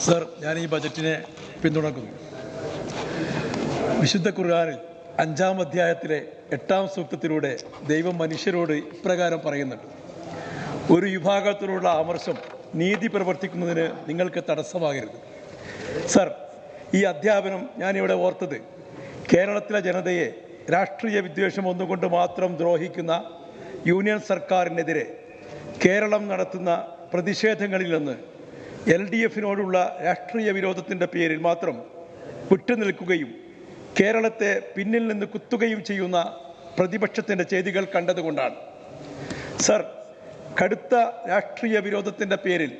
Sir, ഞാൻ ഈ ബജറ്റിനെ പിന്തുണക്കുന്നു. വിശുദ്ധ ഖുർആനിൽ 5-ാം അധ്യായത്തിലെ 8-ാം സൂക്തത്തിലൂടെ ദൈവം മനുഷ്യരോട് ഇപ്രകാരം പറയുന്നുണ്ട്: ഒരു വിഭാഗത്തിലുള്ള അമർഷം നീതി പ്രവർത്തിക്കുന്നതിന് നിങ്ങൾക്ക് തടസ്സമാകരുത്. സർ, ഈ അധ്യാപനം ഞാനിവിടെ ഓർത്തത് കേരളത്തിലെ ജനതയെ രാഷ്ട്രീയ വിദ്വേഷം ഒന്നുകൊണ്ട് മാത്രം ദ്രോഹിക്കുന്ന യൂണിയൻ സർക്കാരിനെതിരെ കേരളം നടത്തുന്ന പ്രതിഷേധങ്ങളിൽ നിന്ന് LDFിനോടുള്ള രാഷ്ട്രീയ വിരോധത്തിൻ്റെ പേരിൽ മാത്രം വിട്ടുനിൽക്കുകയും കേരളത്തെ പിന്നിൽ നിന്ന് കുത്തുകയും ചെയ്യുന്ന പ്രതിപക്ഷത്തിൻ്റെ ചെയ്തികൾ കണ്ടതുകൊണ്ടാണ്. സർ, കടുത്ത രാഷ്ട്രീയ വിരോധത്തിൻ്റെ പേരിൽ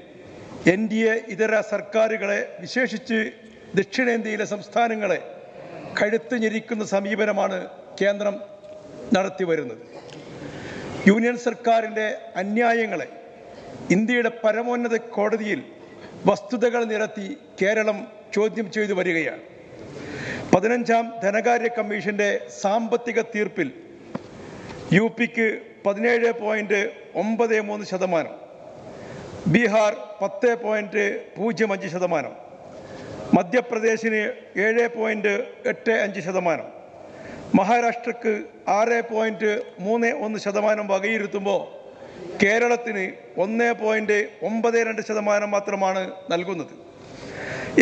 NDA ഇതര സർക്കാരുകളെ, വിശേഷിച്ച് ദക്ഷിണേന്ത്യയിലെ സംസ്ഥാനങ്ങളെ കഴുത്ത് ഞെരിക്കുന്ന സമീപനമാണ് കേന്ദ്രം നടത്തി വരുന്നത്. യൂണിയൻ സർക്കാരിൻ്റെ അന്യായങ്ങളെ ഇന്ത്യയുടെ പരമോന്നത കോടതിയിൽ വസ്തുതകൾ നിരത്തി കേരളം ചോദ്യം ചെയ്തു വരികയാണ്. 15-ാം ധനകാര്യ കമ്മീഷന്റെ സാമ്പത്തിക തീർപ്പിൽ UPക്ക് 17.93%, ബീഹാർ 10.05%, മധ്യപ്രദേശിന് 7.85%, മഹാരാഷ്ട്രക്ക് 6.31% വകയിരുത്തുമ്പോൾ കേരളത്തിന് 1.92% മാത്രമാണ് നൽകുന്നത്.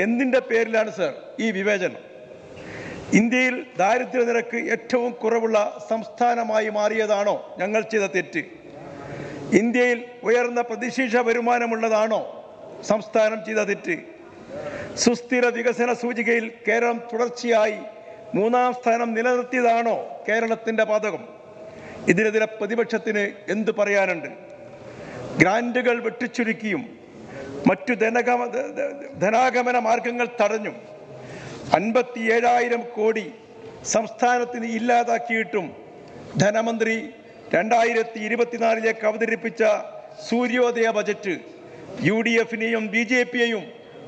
എന്തിൻ്റെ പേരിലാണ് സർ ഈ വിവേചനം? ഇന്ത്യയിൽ ദാരിദ്ര്യ നിരക്ക് ഏറ്റവും കുറവുള്ള സംസ്ഥാനമായി മാറിയതാണോ ഞങ്ങൾ ചെയ്ത തെറ്റ്? ഇന്ത്യയിൽ ഉയർന്ന പ്രതിശീർഷ വരുമാനമുള്ളതാണോ സംസ്ഥാനം ചെയ്ത തെറ്റ്? സുസ്ഥിര വികസന സൂചികയിൽ കേരളം തുടർച്ചയായി 3-ാം സ്ഥാനം നിലനിർത്തിയതാണോ കേരളത്തിൻ്റെ പാതകം? ഇതിനെതിരെ പ്രതിപക്ഷത്തിന് എന്തു പറയാനുണ്ട്? ഗ്രാൻറ്റുകൾ വെട്ടിച്ചുരുക്കിയും മറ്റു ധനാഗമന മാർഗങ്ങൾ തടഞ്ഞും 57,000 കോടി സംസ്ഥാനത്തിന് ഇല്ലാതാക്കിയിട്ടും ധനമന്ത്രി 2024 അവതരിപ്പിച്ച സൂര്യോദയ ബജറ്റ് UDFനെയും BJPയെയും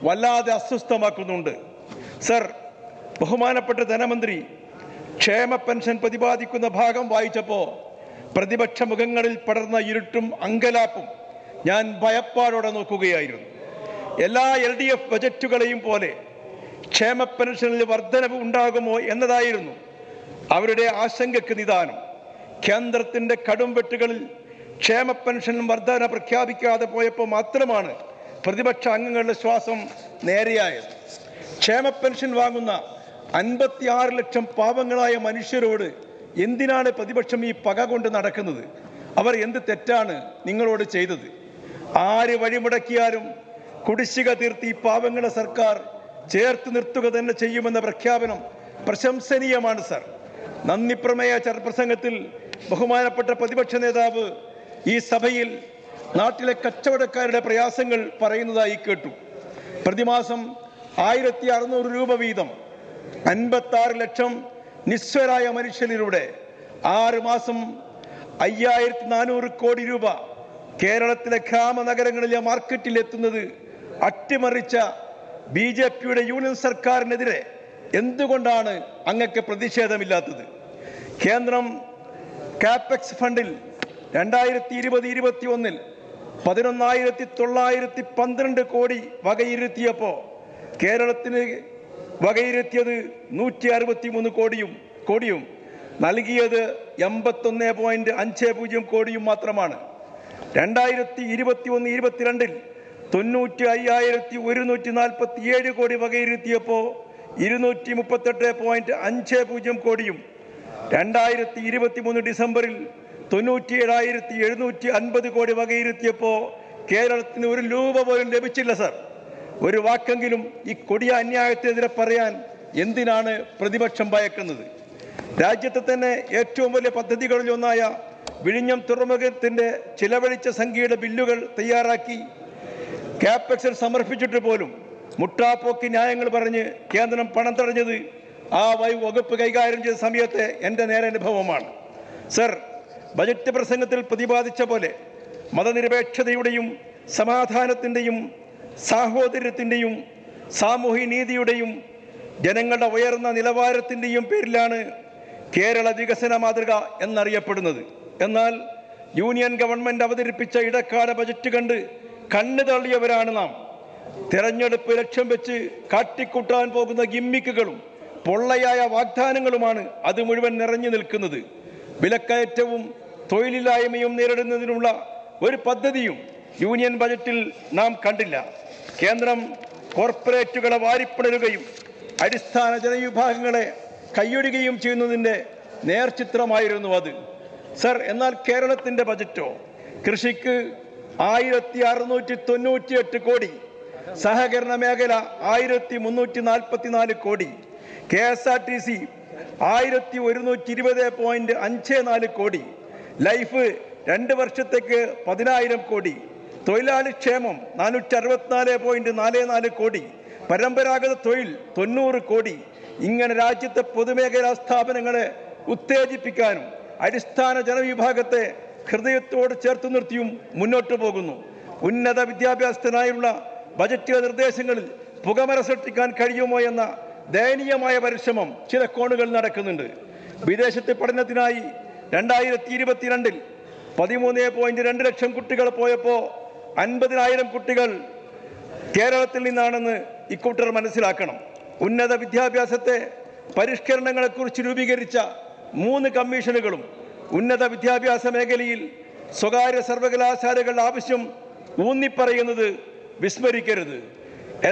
വല്ലാതെ അസ്വസ്ഥമാക്കുന്നുണ്ട്. സർ, ബഹുമാനപ്പെട്ട ധനമന്ത്രി ക്ഷേമ പെൻഷൻ പ്രതിപാദിക്കുന്ന ഭാഗം വായിച്ചപ്പോൾ പ്രതിപക്ഷ മുഖങ്ങളിൽ പടർന്ന ഇരുട്ടും അങ്കലാപ്പും ഞാൻ ഭയപ്പാടോടെ നോക്കുകയായിരുന്നു. എല്ലാ LDF ബജറ്റുകളെയും പോലെ ക്ഷേമ പെൻഷനിൽ വർധനവ് ഉണ്ടാകുമോ എന്നതായിരുന്നു അവരുടെ ആശങ്കയ്ക്ക് നിദാനം. കേന്ദ്രത്തിൻ്റെ കടും വെട്ടുകളിൽ ക്ഷേമ പെൻഷൻ വർധന പ്രഖ്യാപിക്കാതെ പോയപ്പോൾ മാത്രമാണ് പ്രതിപക്ഷ അംഗങ്ങളുടെ ശ്വാസം നേരെയായത്. ക്ഷേമ പെൻഷൻ വാങ്ങുന്ന 56 ലക്ഷം പാവങ്ങളായ മനുഷ്യരോട് എന്തിനാണ് പ്രതിപക്ഷം ഈ പക കൊണ്ട് നടക്കുന്നത്? അവർ എന്ത് തെറ്റാണ് നിങ്ങളോട് ചെയ്തത്? ആര് വഴിമുടക്കിയാലും കുടിശ്ശിക തീർത്തി പാവങ്ങളെ സർക്കാർ ചേർത്ത് നിർത്തുക തന്നെ ചെയ്യുമെന്ന പ്രഖ്യാപനം പ്രശംസനീയമാണ് സർ. നന്ദി പ്രമേയ പ്രസംഗത്തിൽ ബഹുമാനപ്പെട്ട പ്രതിപക്ഷ നേതാവ് ഈ സഭയിൽ നാട്ടിലെ കച്ചവടക്കാരുടെ പ്രയാസങ്ങൾ പറയുന്നതായി കേട്ടു. പ്രതിമാസം 1,600 രൂപ വീതം 56 ലക്ഷം നിസ്വരായ മനുഷ്യരിലൂടെ 6 മാസം 5,400 കോടി രൂപ കേരളത്തിലെ ഗ്രാമനഗരങ്ങളിലെ മാർക്കറ്റിൽ എത്തുന്നത് അട്ടിമറിച്ച BJPയുടെ യൂണിയൻ സർക്കാരിനെതിരെ എന്തുകൊണ്ടാണ് അങ്ങക്ക് പ്രതിഷേധമില്ലാത്തത്? കേന്ദ്രം കാപെക്സ് ഫണ്ടിൽ 2020-21 11,912 കോടി വകയിരുത്തിയപ്പോൾ കേരളത്തിന് വകയിരുത്തിയത് 163 കോടിയും നൽകിയത് 81.50 കോടിയും മാത്രമാണ്. 2021-22 95,147 കോടി വകയിരുത്തിയപ്പോൾ 238.50 കോടിയും 2023 ഡിസംബറിൽ 97,750 കോടി വകയിരുത്തിയപ്പോൾ കേരളത്തിന് 1 രൂപ പോലും ലഭിച്ചില്ല. സർ, ഒരു വാക്കെങ്കിലും ഈ കൊടിയ അന്യായത്തിനെതിരെ പറയാൻ എന്തിനാണ് പ്രതിപക്ഷം ഭയക്കുന്നത്? രാജ്യത്തെ തന്നെ ഏറ്റവും വലിയ പദ്ധതികളിൽ ഒന്നായ വിഴിഞ്ഞം തുറമുഖത്തിൻ്റെ ചിലവഴിച്ച സംഖ്യയുടെ ബില്ലുകൾ തയ്യാറാക്കി കാപെക്സിൽ സമർപ്പിച്ചിട്ട് പോലും മുട്ടാപ്പോക്കി ന്യായങ്ങൾ പറഞ്ഞ് കേന്ദ്രം പണം തടഞ്ഞത് ആ വകുപ്പ് കൈകാര്യം ചെയ്ത സമയത്തെ എൻ്റെ നേരെ അനുഭവമാണ്. സർ, ബജറ്റ് പ്രസംഗത്തിൽ പ്രതിപാദിച്ച പോലെ മതനിരപേക്ഷതയുടെയും സമാധാനത്തിൻ്റെയും സാഹോദര്യത്തിൻ്റെയും സാമൂഹ്യ നീതിയുടെയും ജനങ്ങളുടെ ഉയർന്ന നിലവാരത്തിൻ്റെയും പേരിലാണ് കേരള വികസന മാതൃക എന്നറിയപ്പെടുന്നത്. എന്നാൽ യൂണിയൻ ഗവൺമെൻറ് അവതരിപ്പിച്ച ഇടക്കാല ബജറ്റ് കണ്ട് കണ്ണു തള്ളിയവരാണ് നാം. തെരഞ്ഞെടുപ്പ് ലക്ഷ്യം വെച്ച് കാട്ടിക്കൂട്ടാൻ പോകുന്ന ഗിമ്മിക്കുകളും പൊള്ളയായ വാഗ്ദാനങ്ങളുമാണ് അത് മുഴുവൻ നിറഞ്ഞു നിൽക്കുന്നത്. വിലക്കയറ്റവും തൊഴിലില്ലായ്മയും നേരിടുന്നതിനുള്ള ഒരു പദ്ധതിയും യൂണിയൻ ബജറ്റിൽ നാം കണ്ടില്ല. കേന്ദ്രം കോർപ്പറേറ്റുകളെ വാരിപ്പിണരുകയും അടിസ്ഥാന ജനവിഭാഗങ്ങളെ കൈയൊടുകയും ചെയ്യുന്നതിൻ്റെ നേർചിത്രമായിരുന്നു അത്. സർ, എന്നാൽ കേരളത്തിൻ്റെ ബജറ്റോ കൃഷിക്ക് 1698 കോടി, സഹകരണ മേഖല 1344 കോടി, KSRTC 1120.54 കോടി, ലൈഫ് 2 വർഷത്തേക്ക് 10,000 കോടി, തൊഴിലാളി ക്ഷേമം 464.44 കോടി, പരമ്പരാഗത തൊഴിൽ 90 കോടി. ഇങ്ങനെ രാജ്യത്തെ പൊതുമേഖലാ സ്ഥാപനങ്ങളെ ഉത്തേജിപ്പിക്കാനും അടിസ്ഥാന ജനവിഭാഗത്തെ ഹൃദയത്തോട് ചേർത്ത് നിർത്തിയും മുന്നോട്ട് പോകുന്നു. ഉന്നത വിദ്യാഭ്യാസത്തിനായുള്ള ബജറ്റ് നിർദ്ദേശങ്ങളിൽ പുകമറ സൃഷ്ടിക്കാൻ കഴിയുമോ എന്ന ദയനീയമായ പരിശ്രമം ചില കോണുകൾ നടക്കുന്നുണ്ട്. വിദേശത്തെ പഠനത്തിനായി 2022 13.2 ലക്ഷം കുട്ടികൾ പോയപ്പോൾ 50,000 കുട്ടികൾ കേരളത്തിൽ നിന്നാണെന്ന് ഇക്കൂട്ടർ മനസ്സിലാക്കണം. ഉന്നത വിദ്യാഭ്യാസത്തെ പരിഷ്കരണങ്ങളെക്കുറിച്ച് രൂപീകരിച്ച 3 കമ്മീഷനുകളും ഉന്നത വിദ്യാഭ്യാസ മേഖലയിൽ സ്വകാര്യ സർവകലാശാലകളുടെ ആവശ്യം ഊന്നിപ്പറയുന്നത് വിസ്മരിക്കരുത്.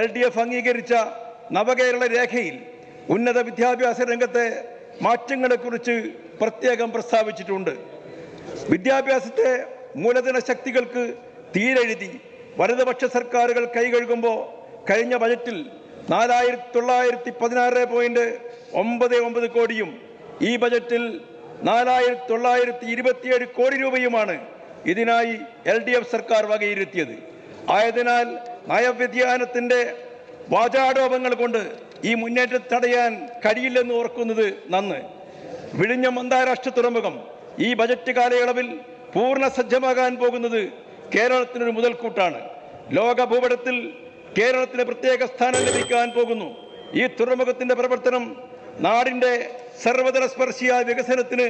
LDF അംഗീകരിച്ച നവകേരള രേഖയിൽ ഉന്നത വിദ്യാഭ്യാസ രംഗത്തെ മാറ്റങ്ങളെക്കുറിച്ച് പ്രത്യേകം പ്രസ്താവിച്ചിട്ടുണ്ട്. വിദ്യാഭ്യാസത്തെ മൂലധന ശക്തികൾക്ക് തീരെഴുതി വലതുപക്ഷ സർക്കാരുകൾ കൈകഴുകുമ്പോൾ കഴിഞ്ഞ ബജറ്റിൽ 4,916.99 കോടിയും ഈ ബജറ്റിൽ 4,927 കോടി രൂപയുമാണ് ഇതിനായി LDF സർക്കാർ വകയിരുത്തിയത്. ആയതിനാൽ നയവ്യതിയാനത്തിൻ്റെ വാചാടോപങ്ങൾ കൊണ്ട് ഈ മുന്നേറ്റം തടയാൻ കഴിയില്ലെന്ന് ഓർക്കുന്നത് നന്ന്. വിഴിഞ്ഞം അന്താരാഷ്ട്ര തുറമുഖം ഈ ബജറ്റ് കാലയളവിൽ പൂർണ്ണ സജ്ജമാകാൻ പോകുന്നത് കേരളത്തിനൊരു മുതൽക്കൂട്ടാണ്. ലോക ഭൂപടത്തിൽ കേരളത്തിന് പ്രത്യേക സ്ഥാനം ലഭിക്കാൻ പോകുന്നു. ഈ തുറമുഖത്തിന്റെ പ്രവർത്തനം നാടിന്റെ സർവതല സ്പർശിയായ വികസനത്തിന്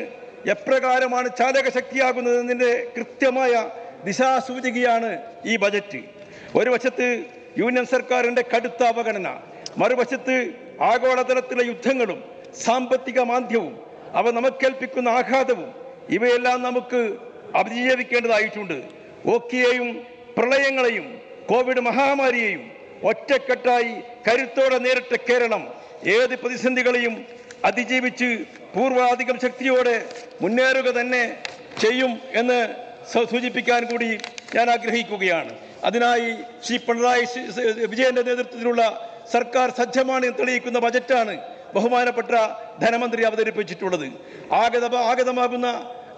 എപ്രകാരമാണ് ചാലക ശക്തിയാകുന്നതെന്നതിൻ്റെ കൃത്യമായ ദിശാസൂചികയാണ് ഈ ബജറ്റ്. ഒരു വശത്ത് യൂണിയൻ സർക്കാരിന്റെ കടുത്ത അവഗണന, മറുവശത്ത് ആഗോളതലത്തിലെ യുദ്ധങ്ങളും സാമ്പത്തിക മാന്ദ്യവും അവ നമുക്കേൽപ്പിക്കുന്ന ആഘാതവും, ഇവയെല്ലാം നമുക്ക് അതിജീവിക്കേണ്ടതായിട്ടുണ്ട്. ഓക്കിയെയും പ്രളയങ്ങളെയും കോവിഡ് മഹാമാരിയെയും ഒറ്റക്കെട്ടായി കരുത്തോടെ നേരിട്ട കേരളം ഏത് പ്രതിസന്ധികളെയും അതിജീവിച്ച് പൂർവാധികം ശക്തിയോടെ മുന്നേറുക തന്നെ ചെയ്യും എന്ന് സൂചിപ്പിക്കാൻ കൂടി ഞാൻ ആഗ്രഹിക്കുകയാണ്. അതിനായി ശ്രീ പിണറായി വിജയന്റെ നേതൃത്വത്തിലുള്ള സർക്കാർ സജ്ജമാണ് തെളിയിക്കുന്ന ബജറ്റാണ് ബഹുമാനപ്പെട്ട ധനമന്ത്രി അവതരിപ്പിച്ചിട്ടുള്ളത്. ആഗതമാകുന്ന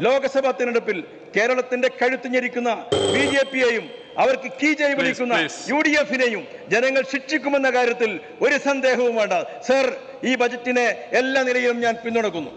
ലോക്സഭാ തെരഞ്ഞെടുപ്പിൽ കേരളത്തിന്റെ കഴുത്ത് ഞെരിക്കുന്ന BJPയെയും അവർക്ക് കീജയ് വിളിക്കുന്ന UDFനെയും ജനങ്ങൾ ശിക്ഷിക്കുമെന്ന കാര്യത്തിൽ ഒരു സന്ദേഹവും വേണ്ട. സർ, ഈ ബജറ്റിനെ എല്ലാ നിലയിലും ഞാൻ പിന്തുണക്കുന്നു.